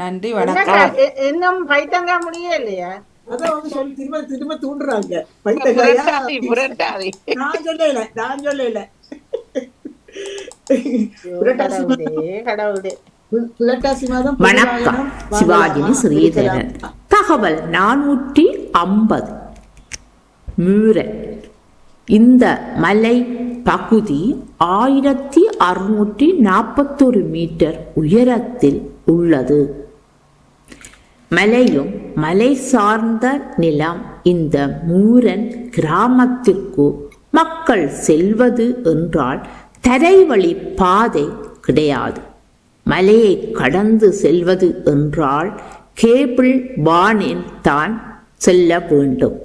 நன்றி, என்னக்கா வணக்கம். இன்னும் பைத்தங்கா முடியே இல்லையா? அதான் அவங்க சொல்லி திரும்ப திரும்ப தூண்டுறாங்க. பைத்தக்காயா புரட்டாதி புரட்டாதி. நான் சொல்லல ஐயோ புரட்டாசி கடவுளே மாதம் கடவுளே. புரட்டாசி மாதம் வணக்கம். பொதுவாயினம் சிவாஜினி வாங்கலாமா ஸ்ரீதரன். இருக்கலாம். தகவல் 450. மூரன். இந்த மலை பகுதி 1641 மீட்டர் உயரத்தில் உள்ளது. மலையும் மலை சார்ந்த நிலம். இந்த மூரன் கிராமத்திற்கு மக்கள் செல்வது என்றால் தரைவழி பாதை கிடையாது. மலையை கடந்து செல்வது என்றால் கேபிள் வானில் தான் செல்ல வேண்டும்.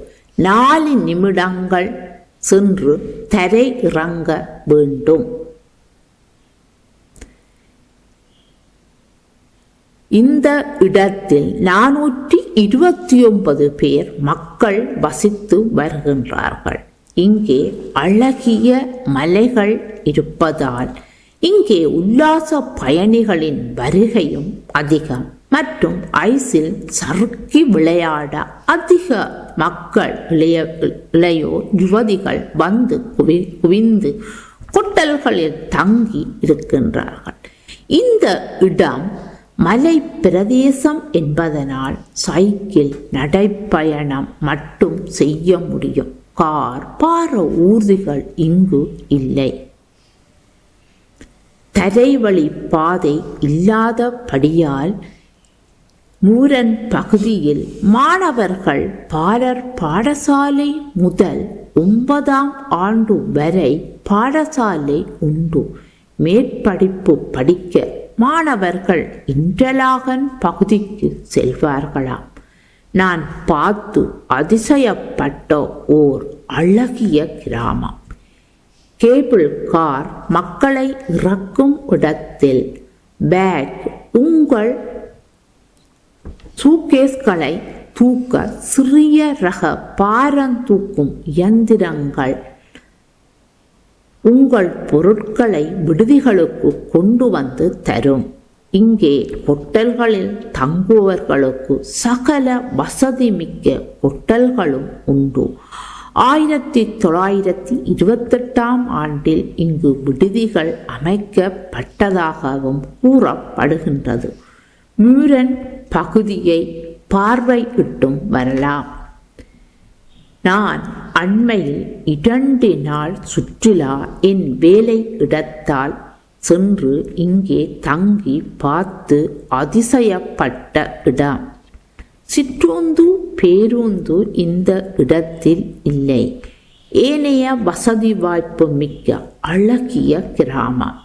4 நிமிடங்கள் சென்று தரை இறங்க வேண்டும். இந்த இடத்தில் 429 பேர் மக்கள் வசித்து வருகின்றார்கள். இங்கே அழகிய மலைகள் இருப்பதால் இங்கே உல்லாச பயணிகளின் வருகையும் அதிகம் மற்றும் ஐஸில் சறுக்கி விளையாட அதிக மக்கள் இளையோர் யுவதிகள் வந்து குவிந்து ஹோட்டல்களில் தங்கி இருக்கின்றார்கள். இந்த இடம் மலை பிரதேசம் என்பதனால் சைக்கிள் நடைப்பயணம் மட்டும் செய்ய முடியும். கார் பார ஊர்திகள் இங்கு இல்லை. தரைவழி பாதை இல்லாதபடியால் மூரன் பகுதியில் மாணவர்கள் பாலர் பாடசாலை முதல் 9ஆம் ஆண்டு வரை பாடசாலை உண்டு. மேற்படிப்பு படிக்க மாணவர்கள் இன்டர்லாகன் பகுதிக்கு செல்வார்களாம். நான் பார்த்து அதிசயப்பட்ட ஓர் அழகிய கிராமம். கேபிள் கார் மக்களை இறக்கும் இடத்தில் பேக், உங்கள் சூட்கேஸ்களை தூக்க சிறிய ரக பாரம் தூக்கும் இயந்திரங்கள் உங்கள் பொருட்களை விடுதிகளுக்கு கொண்டு வந்து தரும். இங்கே ஹோட்டல்களில் தங்குவர்களுக்கு சகல வசதி மிக்க ஹோட்டல்களும் உண்டு. 1928ஆம் ஆண்டில் இங்கு விடுதிகள் அமைக்கப்பட்டதாகவும் கூறப்படுகின்றது. மூரன் பகுதியை பார்வையிட்டும் வரலாம். நான் அண்மையில் 2 நாள் சுற்றுலா என் வேலை இடத்தால் சென்று இங்கே தங்கி பார்த்து அதிசயப்பட்ட இடம். சிற்றுந்து பேருந்து இந்த இடத்தில் இல்லை. ஏனைய வசதி வாய்ப்பு மிக்க அழகிய கிராமம்.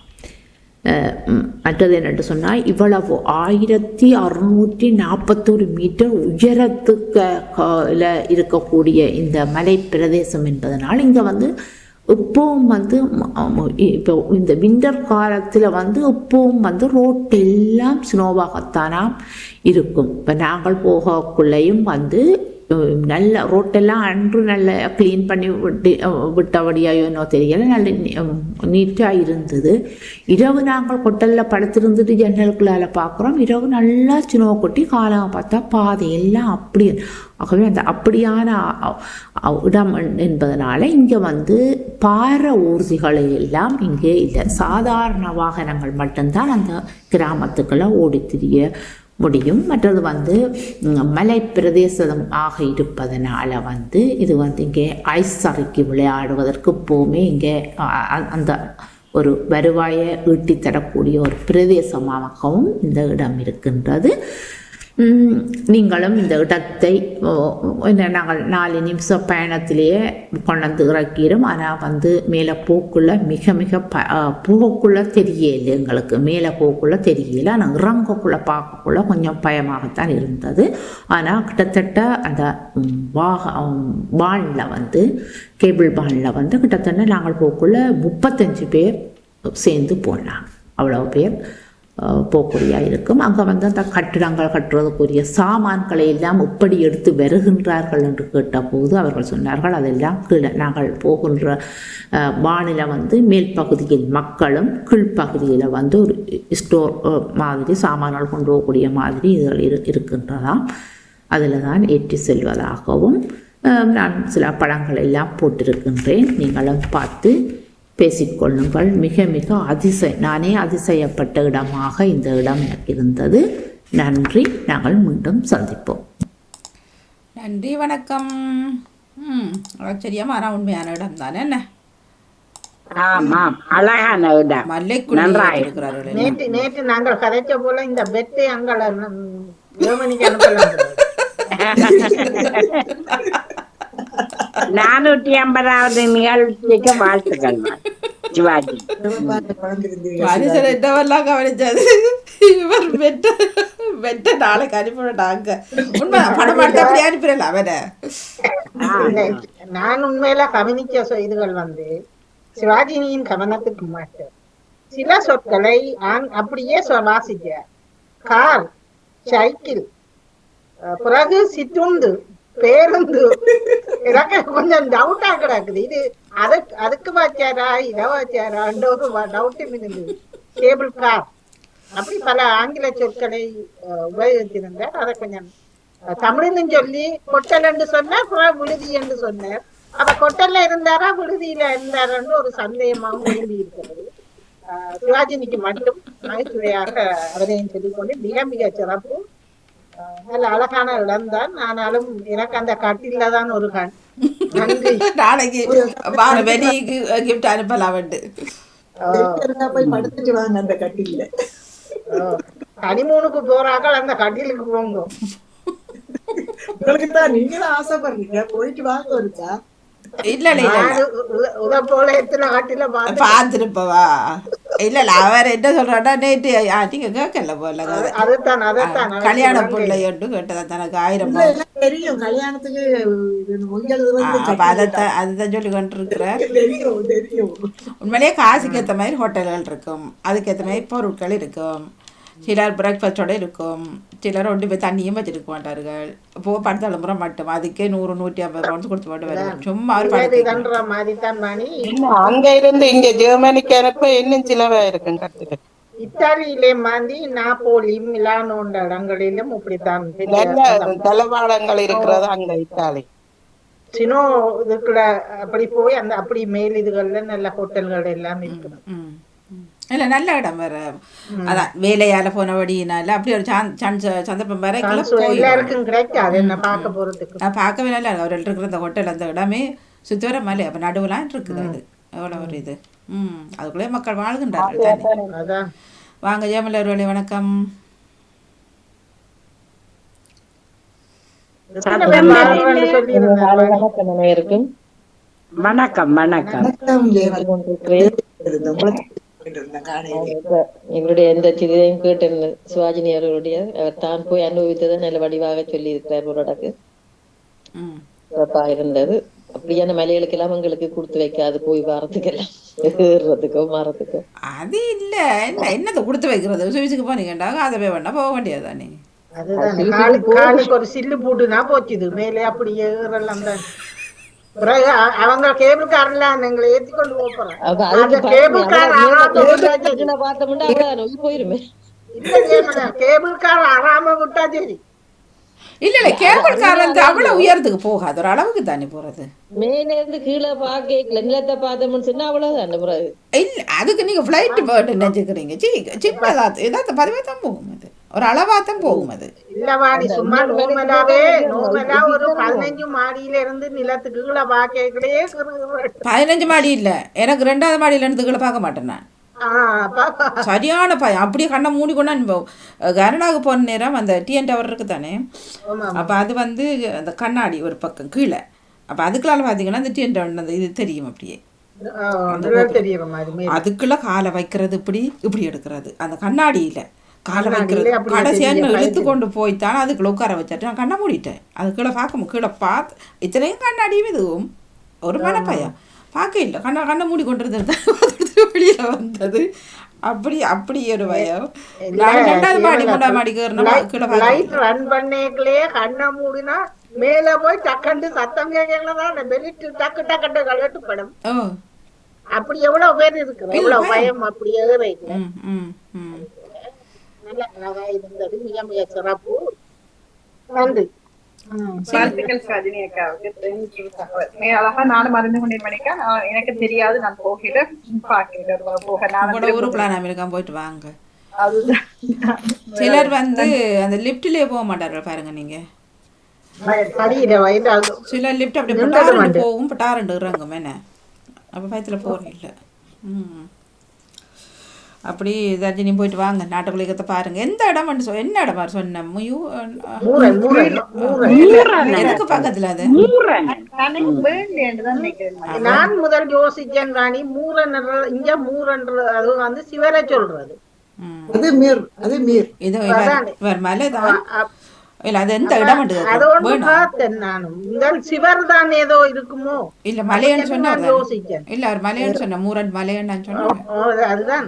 மற்றது என்னென்று சொன்னால், இவ்வளவு 1641 மீட்டர் உயரத்துக்கு இருக்கக்கூடிய இந்த மலை பிரதேசம் என்பதனால் இங்கே எப்பவும் இப்போ இந்த விண்டர் காலத்தில் எப்பவும் ரோட்டெல்லாம் ஸ்னோவாகத்தானாம் இருக்கும். இப்போ நாங்கள் போகக்குள்ளேயும் நல்ல ரோட்டெல்லாம் அன்று நல்ல க்ளீன் பண்ணி விட்டபடியாயோன்னோ தெரியலை, நல்ல நீட்டாக இருந்தது. இரவு நாங்கள் ஹோட்டலில் படுத்திருந்துட்டு ஜன்னலுக்குள்ளால் பார்க்குறோம், இரவு நல்லா ஸ்னோ கொட்டி காலம் பார்த்தா பாதையெல்லாம் அப்படி. ஆகவே அந்த அப்படியான இடம் என்பதனால இங்கே பார ஊர்திகள் எல்லாம் இங்கே இல்லை. சாதாரண வாகனங்கள் மட்டும்தான் அந்த கிராமத்துக்குள்ளே ஓடித்திரிய முடியும். மற்றது மலை பிரதேசமாக இருப்பதனால இது இங்கே ஐஸ் சறுக்கி விளையாடுவதற்கு எப்போவுமே இங்கே அந்த ஒரு வருவாயை ஈட்டி தரக்கூடிய ஒரு பிரதேசமாகவும் இந்த இடம் இருக்கின்றது. நீங்களும் இந்த இடத்தை நாங்கள் 4 நிமிஷ பயணத்திலேயே கொண்டு இறக்கிடும். ஆனால் மேலே போக்குள்ள மிக மிக போகக்குள்ள தெரியல, எங்களுக்கு மேலே போக்குள்ள தெரியல. ஆனால் இறங்கக்குள்ள பார்க்கக்குள்ள கொஞ்சம் பயமாகத்தான் இருந்தது. ஆனால் கிட்டத்தட்ட அந்த பானில் கேபிள் பானில் கிட்டத்தட்ட நாங்கள் போக்குள்ள 35 பேர் சேர்ந்து போனாங்க. அவ்வளோ பேர் போக்குறியாக இருக்கும். அங்கே வந்து அந்த கட்டிடங்கள் கட்டுறதுக்குரிய சாமான்களை எல்லாம் எப்படி எடுத்து வருகின்றார்கள் என்று கேட்டபோது அவர்கள் சொன்னார்கள், அதெல்லாம் கீழே நாங்கள் போகின்ற வானிலை வந்து மேல் பகுதியில் மக்களும் கீழ்ப்பகுதியில் வந்து ஒரு ஸ்டோர் மாதிரி சாமான்கள் கொண்டு போகக்கூடிய மாதிரி இதுகள் இருக்கின்றதாம். அதில் தான் ஏற்றி செல்வதாகவும் நான் சில படங்கள் எல்லாம் போட்டிருக்கின்றேன். நீங்களும் பார்த்து பேசிக்கொள்ளுங்கள். மிக மிக நானே அதிசயப்பட்ட இடமாக இந்த இடம் இருந்தது. நன்றி. நாங்கள் மீண்டும் சந்திப்போம். நன்றி, வணக்கம். ஆச்சரியமான உண்மையான இடம் தானே. என்ன ஆமாம், அழகான இடம். மல்லைக்குள்ளார்கள். நேற்று நாங்கள் கதைச்ச போல இந்த பெட்டை அங்கே ஜெர்மனிக்கு அனுப்பலாம். 450வது நிகழ்ச்சிக்கு வாழ்த்துக்கள் சிவாஜி. மனுஷன் என்னவெல்லாம் கவனிச்சது. இவர் வெட்ட நாளைக்கு அனுப்பிவிட்டாங்க. உண்மை படம் எடுத்து அப்படி அனுப்பிடல அவனை. நான் உண்மையில கவனிச்ச இதுகள் வந்து சிவாஜினியின் கவனத்துக்கு மாட்டேன். சில சொற்களை அப்படியே வாசிக்க. கார், சைக்கிள், பிறகு சிற்றுண்டு, பேருந்து, எனக்கு கொஞ்சம் டவுட்டா கிடக்குது. இது அதுக்கு வாச்சாரா இதை வாச்சாரான்ற ஒரு டவுட்டு இருந்தது. கேபிள் கார் அப்படி பல ஆங்கில சொற்களை உபயோகித்திருந்தார். அதை கொஞ்சம் தமிழ்னு சொல்லி கொட்டல் என்று சொன்னார், விடுதி என்று சொன்னார். அப்ப கொட்டல்ல இருந்தாரா விடுதியில இருந்தாரான்னு ஒரு சந்தேகமாகவும் எழுதி இருக்கிறது. சிவாஜினிக்கு மட்டும் நகைச்சுவையாக அவரையும் சொல்லிக்கொண்டு மிக மிக சிறப்பு. நல்ல அழகான இடம் தான். ஆனாலும் எனக்கு அந்த கட்டில தான் ஒரு கண். நன்றி. நாளைக்கு வெளிக்கு கிஃப்ட் அனுப்பலாம். போய் படுத்துட்டு வாங்க அந்த கட்டில. கனிமூனுக்கு போறாங்க, அந்த கட்டிலுக்கு போங்க. உங்களுக்கு தான் நீங்களும் ஆசைப்படுறீங்க, போயிட்டு வாங்க. இருக்கா இல்ல உத போல எத்தனை கட்டில பாத்துருப்பவா? இல்ல அவர் என்ன சொல்றாட்டா, நேற்று நீங்க கேட்கல போல அதுதான் கல்யாண பிள்ளை என்று கேட்டதா தனக்கு 1000 தெரியும். கல்யாணத்துக்கு அதுதான் சொல்லி கொண்டு இருக்கிறார். உண்மையிலேயே காசுக்கு ஏற்ற மாதிரி ஹோட்டல்கள் இருக்கும், அதுக்கேற்ற மாதிரி பொருட்கள் இருக்கும். சிலர் பிரேக்ஃபாஸ்டோட இருக்கும், சிலர் ஒன்று போய் தண்ணியும் வச்சிருக்க மாட்டார்கள். இப்போ படுத்தளம்புறம் மட்டும் அதுக்கே 100-150 ரவுண்ட்ஸ் கொடுத்து போட்டு வருவாங்க. சும்மா அங்க இருந்து இங்க ஜெர்மனிக்கு அனுப்ப இன்னும் சிலவா இருக்கும். கட்டுக்கு இத்தாலியிலே மாந்தி நாப்போலி மிலானோன்ற இடங்களிலும் இப்படித்தான் தளவாடங்கள் இருக்கிறது. அங்க இத்தாலி சினோ இதுக்குள்ள அப்படி போய் அந்த அப்படி மேல் இதுகள்ல நல்ல ஹோட்டல்கள் எல்லாம் இருக்குது. இல்லை, நல்ல இடம் வேற. அதான் வேலையால போனபடினால அப்படி ஒரு சந்தர்ப்பம் வேற எல்லாருக்கும் கிடைக்காது. என்ன பார்க்க போறதுக்கு பார்க்கவே நல்லா இருக்கு. அவர்கள் இருக்கிற அந்த ஹோட்டல், அந்த இடமே சுற்றி வர மலை, அப்போ நடுவுலாம் இருக்குது. அது எவ்வளோ ஒரு இது. அதுக்குள்ளே மக்கள் வாழ்கின்றார்கள் தானே. வாங்க ஜெயமலர்வழி, வணக்கம். வணக்கம் வணக்கம். எங்களுடைய எந்த சிறிதையும் கேட்டு சிவாஜினி அவர்களுடைய அவர் தான் போய் அனுபவித்ததை நல்ல வடிவாக சொல்லி இருக்கிறார். ஒரு சிறப்பாக இருந்தது. அப்படியான மலைகளுக்கு எல்லாம் எங்களுக்கு கொடுத்து வைக்காது, போய் வாரத்துக்கெல்லாம் ஏறுறதுக்கோ மாறதுக்கோ. அது இல்ல, என்னத்தை கொடுத்து வைக்கிறது? சுவிசுக்கு போனீங்கண்டா அதை போய் வேணா போக வேண்டியது தானே. அதுதான் ஒரு சில்லு போட்டுனா போச்சுது மேலே அப்படி ஏறலாம் தான். அவங்க கேபிள் கார்லாம் எங்களை ஏத்தி கொண்டு போறேன். கேபிள் கார் போயிருமே. கேபிள் கார் ஆறாம விட்டா சரி. இல்ல கேபிள் கார் வந்து அவ்வளவு உயரத்துக்கு போகாது, ஒரு அளவுக்கு தானே போறது. மேல இருந்து கீழே பாக்கல, நிலத்தை பார்த்தோம்னு சொன்னா அவ்வளவுதான். இல்ல அதுக்கு நீங்க பிளைட் போட்டு நினைச்சுக்கிறீங்க. சின்னதான் ஏதாவது 10 தான் போகும், அது ஒரு அளவாத்தான் போகும். அது இல்லவாடி சும்மா நோமலாவே நோமலா ஒரு 15 மாடியில இருந்து நிலத்துக்கு கீழே பாக்கலே 15 மாடி இல்ல, எனக்கு 2வது மாடியில இருந்து கீழே பார்க்க மாட்டேன் நான். சரியான பயம். அப்படியே கண்ணை மூடிக்கொண்டு கனடாவுக்கு போன நேரம் அந்த டிஎன் டவர் இருக்கு தானே, அப்போ அது வந்து அந்த கண்ணாடி ஒரு பக்கம் கீழே, அப்போ அதுக்குள்ளால பார்த்தீங்கன்னா அந்த டிஎன் டவர் அந்த இது தெரியும். அப்படியே அதுக்குள்ள காலை வைக்கிறது இப்படி எடுக்கிறது, அந்த கண்ணாடியில் காலை வைக்கிறது. கடைசியாக இழுத்து கொண்டு போய்த்தான் அதுக்குள்ள உட்கார வச்சுட்டு நான் கண்ணை மூடிட்டேன். அதுக்குள்ளே பார்க்க கீழே பார்த்து இத்தனையும் கண்ணாடியும் இதுவும் ஒரு மனப்பயம் பார்க்க இல்லை. கண்ணை மூடி கொண்டு இருந்தது வெளியே வந்தது. அப்படி அப்படி ஒரு பயம். நான் ரெண்டாவது மாடி மூணாவது மாடி கீழே லைட் ரன் பண்ணேக்கலே கண்ணை மூடினா மேல போய் டக்கண்டு சத்தம் கேட்கலாம் பெலிட்டு டக்கு டக்கண்டு கலட்டு படம். அப்படி எவ்வளவு பேர் இருக்கு, எவ்வளவு பயம் அப்படியே நல்ல அழகா இருந்தது. மிக மிக சிறப்பு. நன்றி. வாழ்த்துக்கள் சாஜினி அக்காவுக்கு. அழகா நானும் மறந்து கொண்டேன் மணிக்கா. எனக்கு தெரியாது, நான் போகிட்டு பாக்கிறேன். ஒரு பிளான் அமெரிக்கா போயிட்டு வாங்க. சிலர் வந்து அந்த லிப்ட்லயே போக மாட்டார்கள் பாருங்க நீங்க. சில லிப்ட் அப்படி பட்டாரண்டு போகும், பட்டாரண்டு இறங்கும் என்ன, அப்போ பயத்துல போறேன் இல்லை. அப்படி ரஜினி போயிட்டு வாங்க, நாட்டுக்குள்ளே பாருங்க. எந்த இடம் என்ன இடம் சொன்ன எதுக்கு பக்கத்துல அது? நான் முதல் யோசிச்சேன் ராணி, மூரன் இங்க மூரன் அது வந்து சிவரை சொல்றது. இது மலைதான் இல்ல, அது எந்த இடம் சிவர் தான் ஏதோ இருக்குமோ இல்ல, மலையன்னு சொன்னார். இல்ல அவர் மலையன்னு சொன்ன, மூரன் மலையன்னு சொன்னாங்க. அதுதான்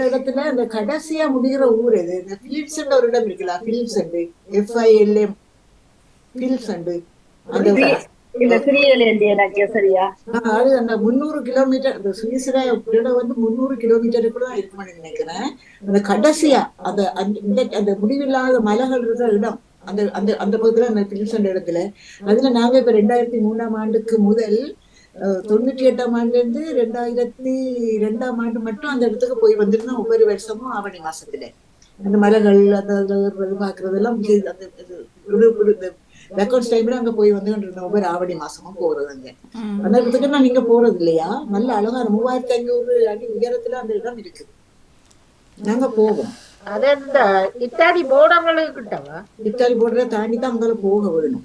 இடத்துல இந்த கடைசியா முடிகிற ஊர் எது? இந்த பிலிப்ஸ் ஒரு இடம் இருக்குல்ல, பிலிப்ஸ் FILM பிலிப்ஸ் அந்த இல்ல எனக்கு சரியா அது அந்த 300 கிலோமீட்டர் வந்து 300 கிலோமீட்டருக்குள்ள இருக்கும்னு நினைக்கிறேன். அந்த கடைசியா அந்த முடிவில்லாத மலைகள் இருக்கிற இடம் அந்த அந்த அந்த பக்கத்துல அந்த பிலிப்ஸ் இடத்துல. அதுல நாங்க இப்ப 2003ஆம் ஆண்டுக்கு முதல் 98ஆம் ஆண்டுல இருந்து 2002ஆம் ஆண்டு மட்டும் அந்த இடத்துக்கு போய் வந்திருந்தோம். ஒவ்வொரு வருஷமும் ஆவணி மாசத்துல அந்த மலைகள் அந்த பாக்குறதெல்லாம் ரெக்கார்ட்ஸ் டைம்ல அங்க போய் வந்து ஒவ்வொரு ஆவணி மாசமும் போறது. அங்க அந்த இடத்துக்கு நான் நீங்க போறது இல்லையா? நல்ல அழகா 3500 அடி உயரத்துல அந்த இடம் இருக்கு. நாங்க போவோம். இத்தாலி போர்டர்களுக்கிட்டவா? இத்தாலி போர்டரை தாண்டி தான் அங்கால போக வேணும்.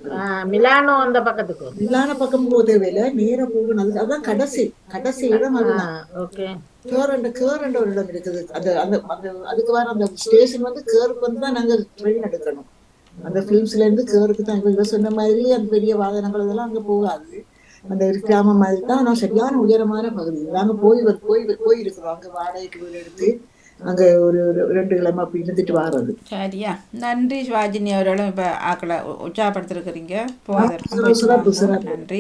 மிலானோ அந்த பக்கத்துக்கு, மிலான பக்கம் போக தேவையில்ல, நேர போகணும். அதுதான் கடைசி இடம். அதுதான் கேரண்ட ஒரு இடம் இருக்குது. அதுக்கு வர அந்த ஸ்டேஷன் வந்து கேருக்கு வந்து தான் நாங்க ட்ரெயின் எடுக்கணும். அந்த பிலிம்ஸ்ல இருந்து கேருக்கு தான். இவங்க சொன்ன மாதிரி அந்த பெரிய வாகனங்கள் இதெல்லாம் அங்க போகாது. அந்த கிராமம் மாதிரி தான். ஆனால் சரியான உயரமான பகுதி. நாங்க போயிருக்கிறோம். அங்க வாடகைக்கு வீடு எடுத்து அங்க ஒரு 2 கிழமை அப்படி இருந்துட்டு வாரது. சரியா, நன்றி சிவாஜினி அவர்களும் இப்ப ஆக்களை உற்சாகப்படுத்திருக்கிறீங்க. நன்றி.